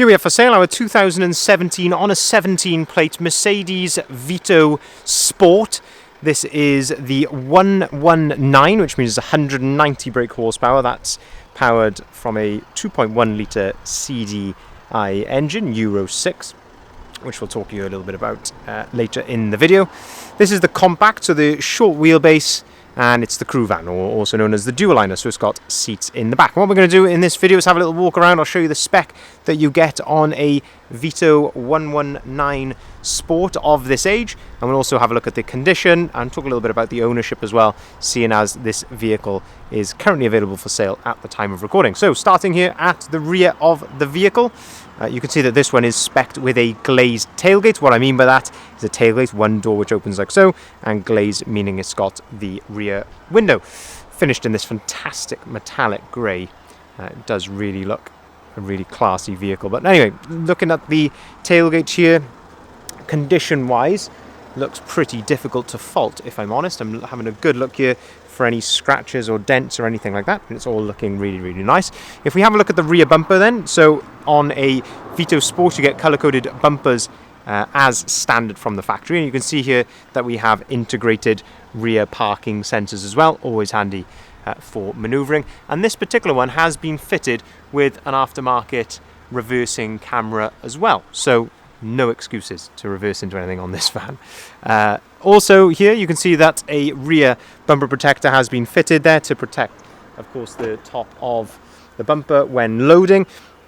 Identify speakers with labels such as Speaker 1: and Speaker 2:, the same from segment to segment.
Speaker 1: Here we have for sale our 2017 on a 17 plate Mercedes Vito Sport. This is the 119, which means 190 brake horsepower. That's powered from a 2.1 litre CDI engine, Euro 6, which we'll talk to you a little bit about later in the video. This is the compact, so the short wheelbase, and it's the crew van, or also known as the dual liner, so it's got seats in the back. And what we're going to do in this video is have a little walk around. I'll show you the spec that you get on a Vito 119 Sport of this age, and we'll also have a look at the condition and talk a little bit about the ownership as well, seeing as this vehicle is currently available for sale at the time of recording. So starting here at the rear of the vehicle, you can see that this one is spec'd with a glazed tailgate. What I mean by that is a tailgate, one door which opens like so, and glaze meaning it's got the rear window. Finished in this fantastic metallic grey. It does really look a really classy vehicle. But anyway, looking at the tailgate here, condition-wise, looks pretty difficult to fault, if I'm honest. I'm having a good look here for any scratches or dents or anything like that, and it's all looking really, really nice. If we have a look at the rear bumper then, so on a Vito Sport you get colour-coded bumpers as standard from the factory, and you can see here that we have integrated rear parking sensors as well, always handy for manoeuvring. And this particular one has been fitted with an aftermarket reversing camera as well, so no excuses to reverse into anything on this van. Also here you can see that a rear bumper protector has been fitted there to protect, of course, the top of the bumper when loading.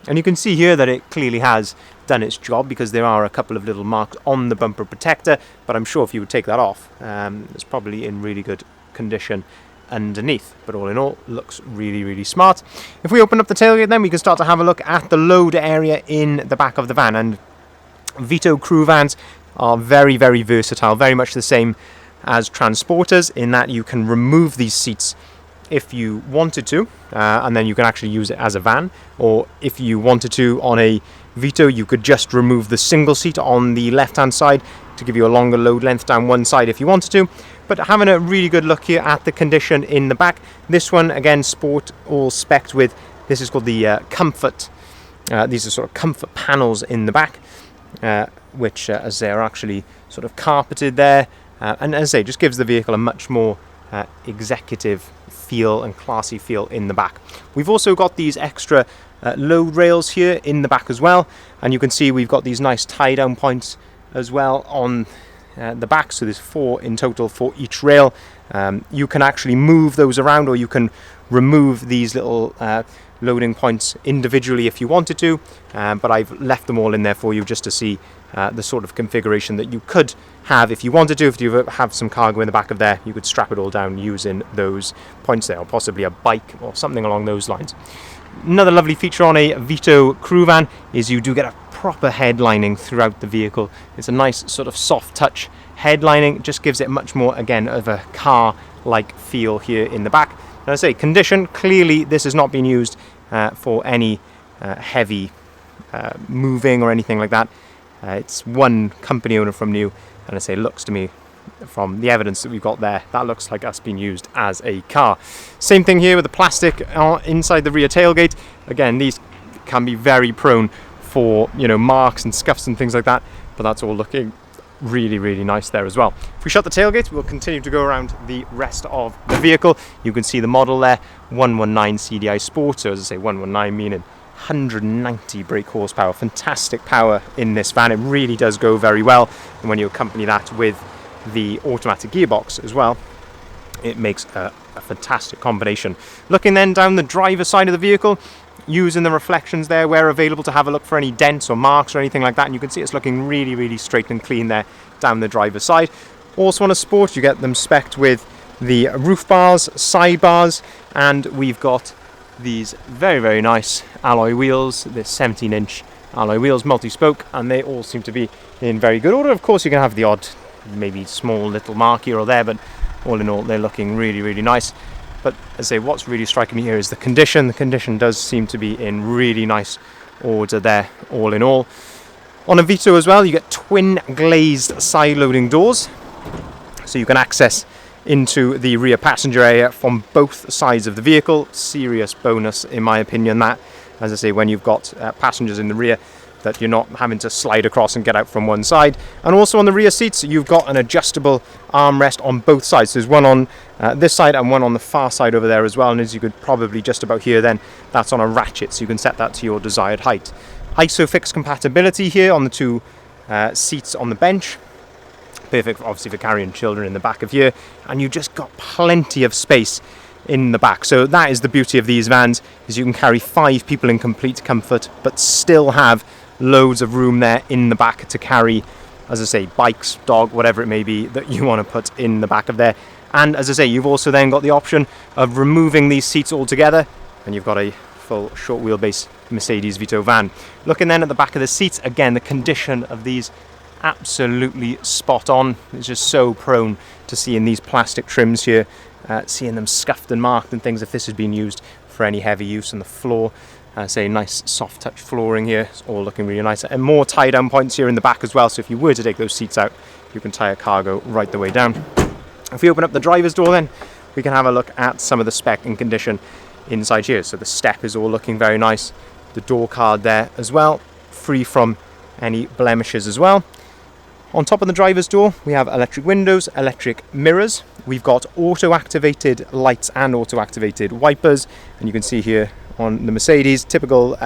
Speaker 1: And you can see here that it clearly has done its job, because there are a couple of little marks on the bumper protector, but I'm sure if you would take that off, it's probably in really good condition underneath. But all in all, looks really, really smart. If we open up the tailgate then, we can start to have a look at the load area in the back of the van. And Vito crew vans are very, very versatile, very much the same as transporters, in that you can remove these seats if you wanted to, and then you can actually use it as a van. Or if you wanted to, on a Vito, you could just remove the single seat on the left hand side to give you a longer load length down one side if you wanted to. But having a really good look here at the condition in the back, this one again, Sport, all spec'd with, this is called the comfort, these are sort of comfort panels in the back, which as they are actually sort of carpeted there, and as I say, just gives the vehicle a much more executive feel and classy feel in the back. We've also got these extra load rails here in the back as well, and you can see we've got these nice tie down points as well on the back, so there's 4 in total for each rail. You can actually move those around, or you can remove these little loading points individually if you wanted to, but I've left them all in there for you just to see the sort of configuration that you could have if you wanted to. If you have some cargo in the back of there, you could strap it all down using those points there, or possibly a bike or something along those lines. Another lovely feature on a Vito crew van is you do get a proper headlining throughout the vehicle. It's a nice sort of soft touch headlining. It just gives it much more, again, of a car-like feel here in the back. And I say, condition, clearly this has not been used for any heavy moving or anything like that. It's one company owner from new, and I say, looks to me, from the evidence that we've got there, that looks like us being used as a car. Same thing here with the plastic inside the rear tailgate. Again, these can be very prone for, you know, marks and scuffs and things like that, but that's all looking really, really nice there as well. If we shut the tailgate, we'll continue to go around the rest of the vehicle. You can see the model there, 119 CDI Sport, so as I say, 119 meaning 190 brake horsepower. Fantastic power in this van. It really does go very well, and when you accompany that with the automatic gearbox as well, it makes a fantastic combination. Looking then down the driver's side of the vehicle, using the reflections there where available to have a look for any dents or marks or anything like that, and you can see it's looking really, really straight and clean there down the driver's side. Also on a Sport, you get them spec'd with the roof bars, side bars, and we've got these very, very nice alloy wheels, the 17-inch alloy wheels, multi-spoke, and they all seem to be in very good order. Of course, you can have the odd, maybe small little mark here or there, but all in all, they're looking really, really nice. But as I say, what's really striking me here is the condition. The condition does seem to be in really nice order there, all in all. On a Vito as well, you get twin glazed side loading doors, so you can access into the rear passenger area from both sides of the vehicle. Serious bonus, in my opinion, that, as I say, when you've got passengers in the rear, that you're not having to slide across and get out from one side. And also on the rear seats, you've got an adjustable armrest on both sides. There's one on this side and one on the far side over there as well. And as you could probably just about hear then, that's on a ratchet, so you can set that to your desired height. ISOFIX compatibility here on the two seats on the bench. Perfect, obviously, for carrying children in the back of here. And you've just got plenty of space in the back. So that is the beauty of these vans, is you can carry 5 people in complete comfort, but still have loads of room there in the back to carry, as I say, bikes, dog, whatever it may be that you want to put in the back of there. And as I say, you've also then got the option of removing these seats altogether, and you've got a full short wheelbase Mercedes Vito van. Looking then at the back of the seats, again, the condition of these, absolutely spot on. It's just so prone to seeing these plastic trims here, seeing them scuffed and marked and things if this has been used for any heavy use. On the floor, say nice soft touch flooring here, it's all looking really nice, and more tie down points here in the back as well, so if you were to take those seats out, you can tie a cargo right the way down. If we open up the driver's door, then we can have a look at some of the spec and condition inside here. So the step is all looking very nice, the door card there as well, free from any blemishes as well. On top of the driver's door, we have electric windows, electric mirrors. We've got auto-activated lights and auto-activated wipers. And you can see here on the Mercedes, typical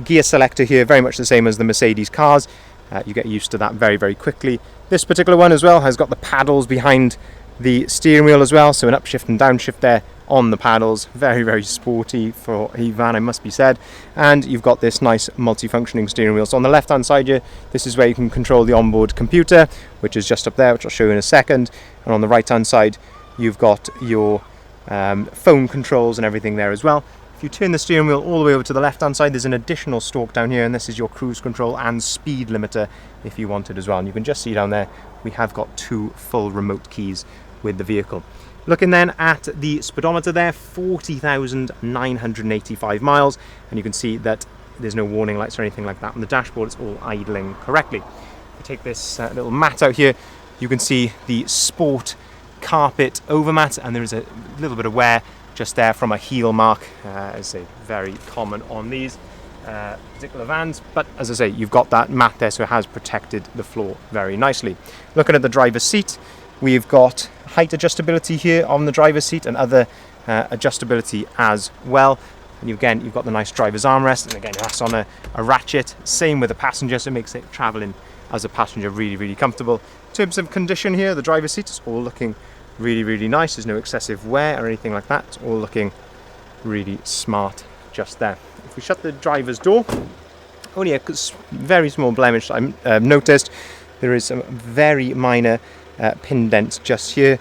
Speaker 1: gear selector here, very much the same as the Mercedes cars. You get used to that very, very quickly. This particular one as well has got the paddles behind the steering wheel as well. So an upshift and downshift there on the paddles. Very, very sporty for a van, I must be said. And you've got this nice multifunctioning steering wheel. So on the left hand side here, this is where you can control the onboard computer, which is just up there, which I'll show you in a second. And on the right hand side, you've got your phone controls and everything there as well. If you turn the steering wheel all the way over to the left hand side, there's an additional stalk down here, and this is your cruise control and speed limiter if you wanted as well. And you can just see down there, we have got 2 full remote keys with the vehicle. Looking then at the speedometer there, 40,985 miles, and you can see that there's no warning lights or anything like that on the dashboard. It's all idling correctly. If you take this little mat out here, you can see the sport carpet overmat, and there is a little bit of wear just there from a heel mark, as I say, very common on these particular vans. But as I say, you've got that mat there, so it has protected the floor very nicely. Looking at the driver's seat, we've got height adjustability here on the driver's seat and other adjustability as well. And you've got the nice driver's armrest, and again, that's on a ratchet. Same with the passenger, so it makes it traveling as a passenger really, really comfortable. In terms of condition here, the driver's seat is all looking really, really nice. There's no excessive wear or anything like that. It's all looking really smart just there. If we shut the driver's door, only a very small blemish I've noticed. There is some very minor pin dents just here.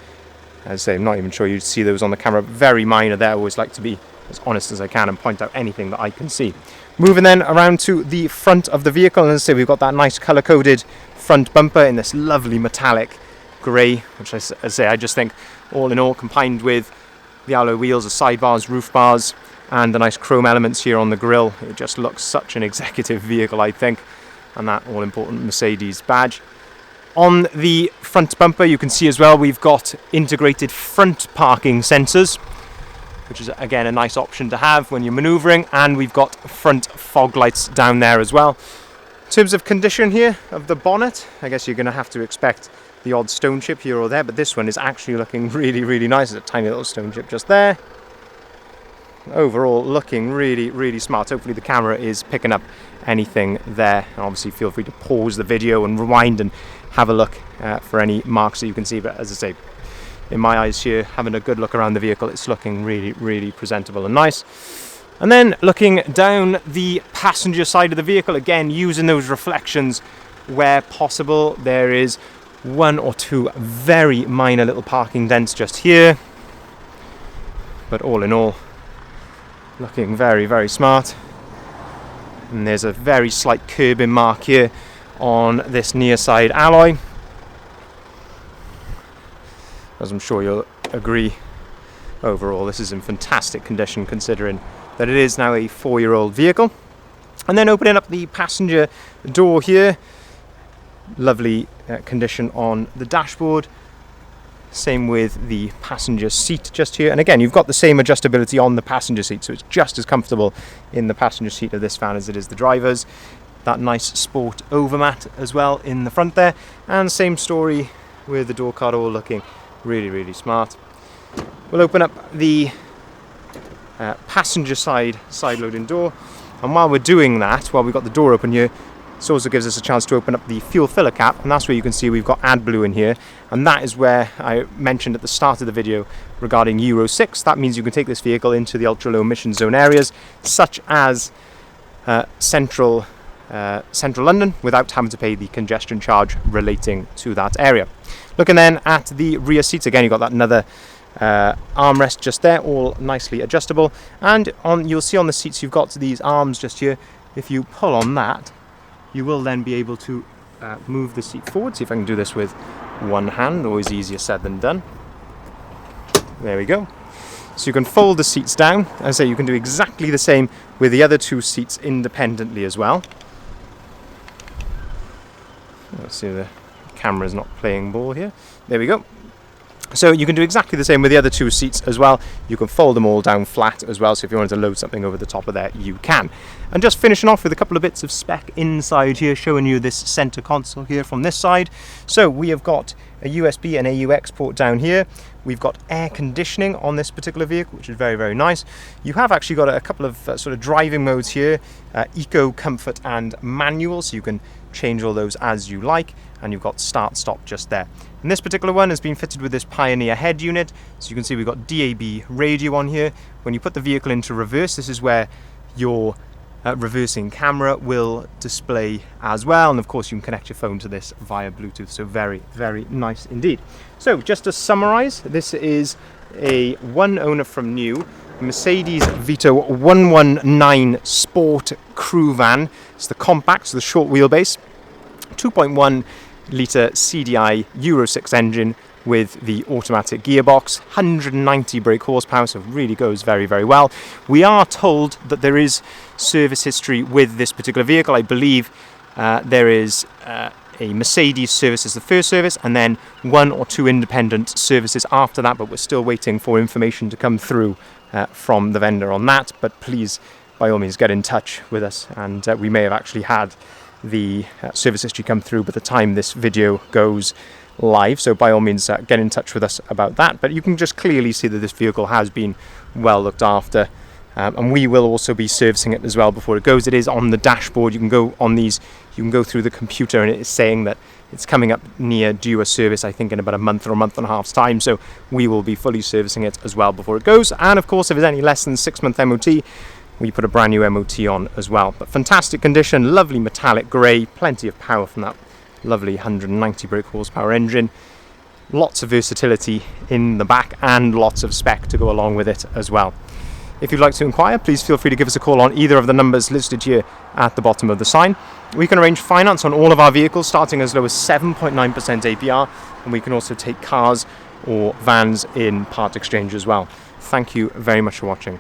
Speaker 1: As I say, I'm not even sure you'd see those on the camera. Very minor there. I always like to be as honest as I can and point out anything that I can see. Moving then around to the front of the vehicle, and as I say, we've got that nice colour-coded front bumper in this lovely metallic grey, which I just think all in all, combined with the alloy wheels, the sidebars, roof bars, and the nice chrome elements here on the grille, it just looks such an executive vehicle, I think, and that all important Mercedes badge. On the front bumper, you can see as well, we've got integrated front parking sensors, which is again a nice option to have when you're manoeuvring, and we've got front fog lights down there as well. In terms of condition here of the bonnet, I guess you're going to have to expect the odd stone chip here or there, but this one is actually looking really, really nice. There's a tiny little stone chip just there. Overall, looking really, really smart. Hopefully the camera is picking up anything there. And obviously feel free to pause the video and rewind and have a look for any marks that you can see. But as I say, in my eyes here, having a good look around the vehicle, it's looking really, really presentable and nice. And then looking down the passenger side of the vehicle, again, using those reflections where possible. There is 1 or 2 very minor little parking dents just here. But all in all, looking very, very smart. And there's a very slight curbing mark here on this near side alloy. As I'm sure you'll agree, overall this is in fantastic condition considering that it is now a 4-year-old vehicle. And then opening up the passenger door here, lovely condition on the dashboard. Same with the passenger seat just here, and again you've got the same adjustability on the passenger seat, so it's just as comfortable in the passenger seat of this van as it is the driver's. that nice sport overmat as well in the front there, and same story with the door card, all looking really smart. We'll open up the passenger side loading door, and while we're doing that, while we've got the door open here, this also gives us a chance to open up the fuel filler cap, and that's where you can see we've got AdBlue in here, and that is where I mentioned at the start of the video regarding Euro 6. That means you can take this vehicle into the ultra low emission zone areas such as central London without having to pay the congestion charge relating to that area. Looking then at the rear seats, again you've got that another armrest just there, all nicely adjustable, and you'll see on the seats you've got these arms just here. If you pull on that, you will then be able to move the seat forward. See if I can do this with one hand, always easier said than done. There we go. So you can fold the seats down. As I say, you can do exactly the same with the other two seats independently as well. Let's see, the camera's not playing ball here. There we go. So you can do exactly the same with the other two seats as well. You can fold them all down flat as well, so if you wanted to load something over the top of there, you can. And just finishing off with a couple of bits of spec inside here, showing you this center console here from this side. So we have got a USB and AUX port down here. We've got air conditioning on this particular vehicle, which is very nice. You have actually got a couple of sort of driving modes here, eco, comfort and manual, so you can change all those as you like, and you've got start stop just there. And this particular one has been fitted with this Pioneer head unit, so you can see we've got DAB radio on here. When you put the vehicle into reverse, this is where your reversing camera will display as well, and of course you can connect your phone to this via Bluetooth, so very nice indeed. So just to summarize, this is a one owner from new Mercedes Vito 119 Sport Crew Van. It's the compact, so the short wheelbase, 2.1 litre CDI Euro 6 engine with the automatic gearbox, 190 brake horsepower, so it really goes very well. We are told that there is service history with this particular vehicle. I believe there is a Mercedes service as the first service, and then one or two independent services after that, but we're still waiting for information to come through from the vendor on that. But please, by all means, get in touch with us, and we may have actually had the service history come through by the time this video goes live, so by all means get in touch with us about that. But you can just clearly see that this vehicle has been well looked after, and we will also be servicing it as well before it goes. It is on the dashboard. You can go on these, you can go through the computer, and it is saying that it's coming up near due a service, I think in about a month or a month and a half's time, so we will be fully servicing it as well before it goes. And of course, if it's any less than 6 month MOT, we put a brand new MOT on as well. But fantastic condition, lovely metallic grey, plenty of power from that lovely 190 brake horsepower engine. Lots of versatility in the back and lots of spec to go along with it as well. If you'd like to inquire, please feel free to give us a call on either of the numbers listed here at the bottom of the sign. We can arrange finance on all of our vehicles starting as low as 7.9% APR, and we can also take cars or vans in part exchange as well. Thank you very much for watching.